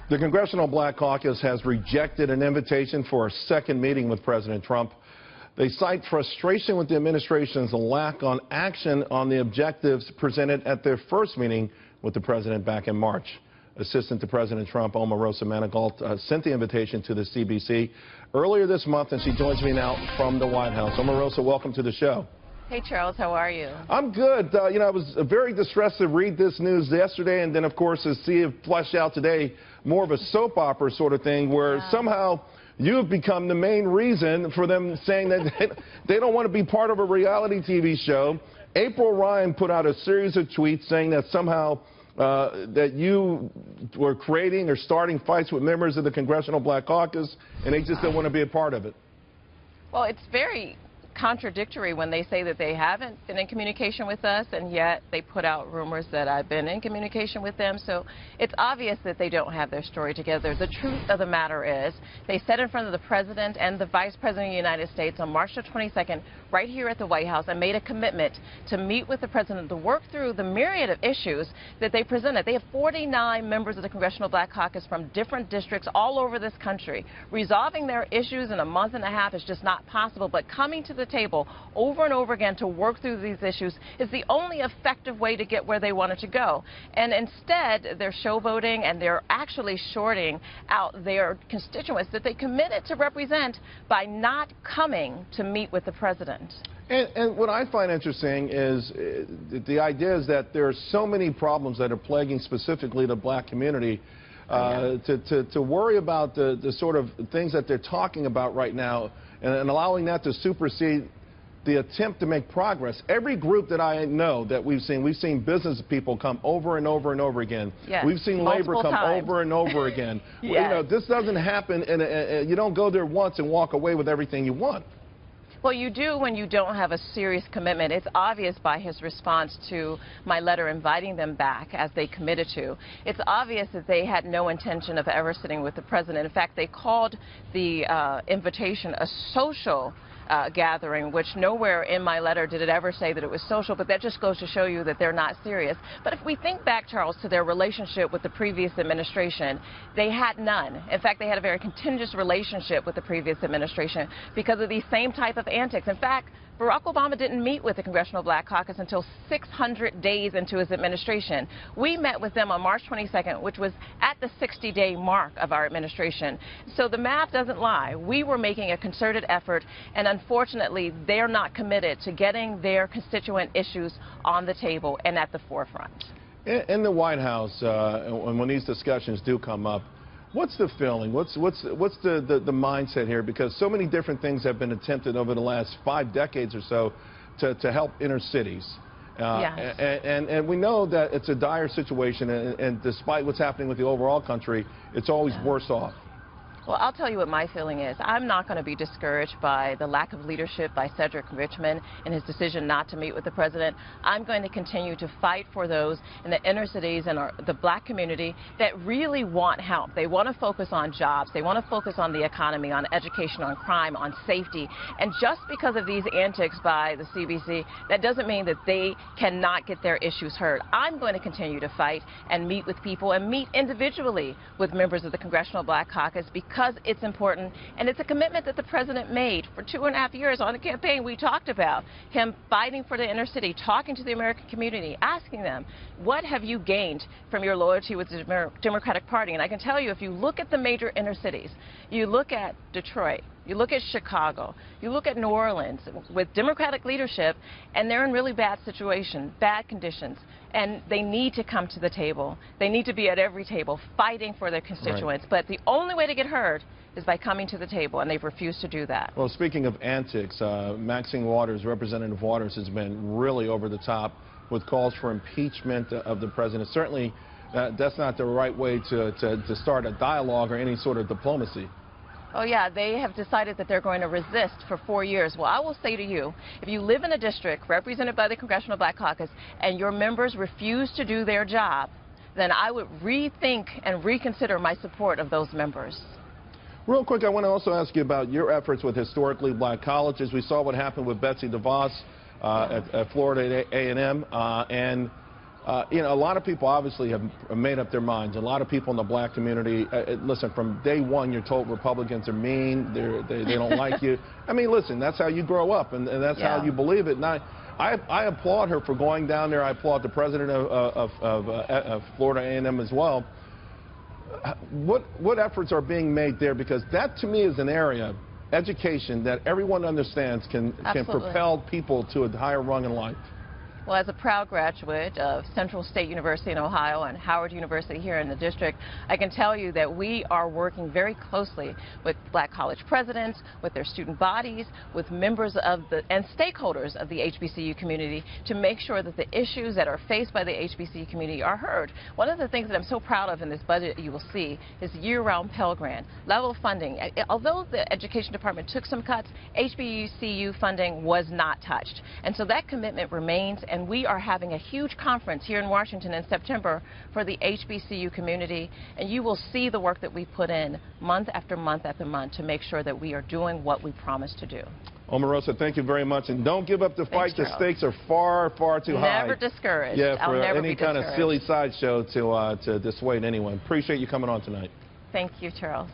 The Congressional Black Caucus has rejected an invitation for a second meeting with President Trump. They cite frustration with the administration's lack of action on the objectives presented at their first meeting with the president back in March. Assistant to President Trump, Omarosa Manigault, sent the invitation to the CBC earlier this month, and she joins me now from the White House. Omarosa, welcome to the show. Hey, Charles, how are you? I'm good. I was very distressed to read this news yesterday, and then, of course, to see it fleshed out today, more of a soap opera sort of thing, where somehow you have become the main reason for them saying that they don't want to be part of a reality TV show. April Ryan put out a series of tweets saying that somehow that you were creating or starting fights with members of the Congressional Black Caucus, and they just don't want to be a part of it. Well, it's very contradictory when they say that they haven't been in communication with us, and yet they put out rumors that I've been in communication with them. So it's obvious that they don't have their story together. The truth of the matter is they sat in front of the president and the vice president of the United States on March the 22nd right here at the White House and made a commitment to meet with the president to work through the myriad of issues that they presented. They have 49 members of the Congressional Black Caucus from different districts all over this country. Resolving their issues in a month and a half is just not possible, but coming to the table over and over again to work through these issues is the only effective way to get where they wanted to go. And instead, they're showboating, and they're actually shorting out their constituents that they committed to represent by not coming to meet with the president. And what I find interesting is the idea is that there are so many problems that are plaguing specifically the black community. To worry about the sort of things that they're talking about right now and allowing that to supersede the attempt to make progress. Every group that I know that we've seen business people come over and over and over again. Yes, we've seen labor come over and over again. Yes. You know, this doesn't happen, and you don't go there once and walk away with everything you want. Well, you do when you don't have a serious commitment. It's obvious by his response to my letter inviting them back, as they committed to. It's obvious that they had no intention of ever sitting with the president. In fact, they called the invitation a social gathering, which nowhere in my letter did it ever say that it was social, but that just goes to show you that they're not serious. But if we think back, Charles, to their relationship with the previous administration, they had none. In fact, they had a very contentious relationship with the previous administration because of these same type of antics. In fact, Barack Obama didn't meet with the Congressional Black Caucus until 600 days into his administration. We met with them on March 22nd, which was at the 60-day mark of our administration. So the math doesn't lie. We were making a concerted effort, and unfortunately, they're not committed to getting their constituent issues on the table and at the forefront. In the White House, when these discussions do come up, what's the feeling? What's the mindset here? Because so many different things have been attempted over the last 5 decades or so to help inner cities. Yes. And we know that it's a dire situation, and despite what's happening with the overall country, it's always worse off. Well, I'll tell you what my feeling is. I'm not going to be discouraged by the lack of leadership by Cedric Richmond and his decision not to meet with the president. I'm going to continue to fight for those in the inner cities and the black community that really want help. They want to focus on jobs. They want to focus on the economy, on education, on crime, on safety. And just because of these antics by the CBC, that doesn't mean that they cannot get their issues heard. I'm going to continue to fight and meet with people and meet individually with members of the Congressional Black Caucus because it's important, and it's a commitment that the president made for 2.5 years on the campaign. We talked about him fighting for the inner city, talking to the American community, asking them, what have you gained from your loyalty with the Democratic Party? And I can tell you, if you look at the major inner cities, you look at Detroit, you look at Chicago, you look at New Orleans with Democratic leadership, and they're in really bad situations, bad conditions, and they need to come to the table. They need to be at every table fighting for their constituents. Right. But the only way to get heard is by coming to the table, and they've refused to do that. Well, speaking of antics, Maxine Waters, Representative Waters, has been really over the top with calls for impeachment of the president. Certainly, that's not the right way to start a dialogue or any sort of diplomacy. Oh, yeah, they have decided that they're going to resist for 4 years. Well, I will say to you, if you live in a district represented by the Congressional Black Caucus and your members refuse to do their job, then I would rethink and reconsider my support of those members. Real quick, I want to also ask you about your efforts with historically black colleges. We saw what happened with Betsy DeVos at Florida A&M, and You know, a lot of people obviously have made up their minds. A lot of people in the black community, listen, from day one you're told Republicans are mean, they don't like you. I mean, listen, that's how you grow up, and that's how you believe it. And I applaud her for going down there. I applaud the president of Florida A&M as well. What efforts are being made there? Because that, to me, is an area, education, that everyone understands can propel people to a higher rung in life. Well, as a proud graduate of Central State University in Ohio and Howard University here in the district, I can tell you that we are working very closely with black college presidents, with their student bodies, with members of and stakeholders of the HBCU community to make sure that the issues that are faced by the HBCU community are heard. One of the things that I'm so proud of in this budget you will see is year-round Pell Grant, level funding. Although the Education Department took some cuts, HBCU funding was not touched. And so that commitment remains. And we are having a huge conference here in Washington in September for the HBCU community. And you will see the work that we put in month after month after month to make sure that we are doing what we promised to do. Omarosa, thank you very much. And don't give up the fight. Thanks, the stakes are far, far too high. Never discouraged. Yeah, for any kind of silly sideshow to dissuade anyone. Appreciate you coming on tonight. Thank you, Charles.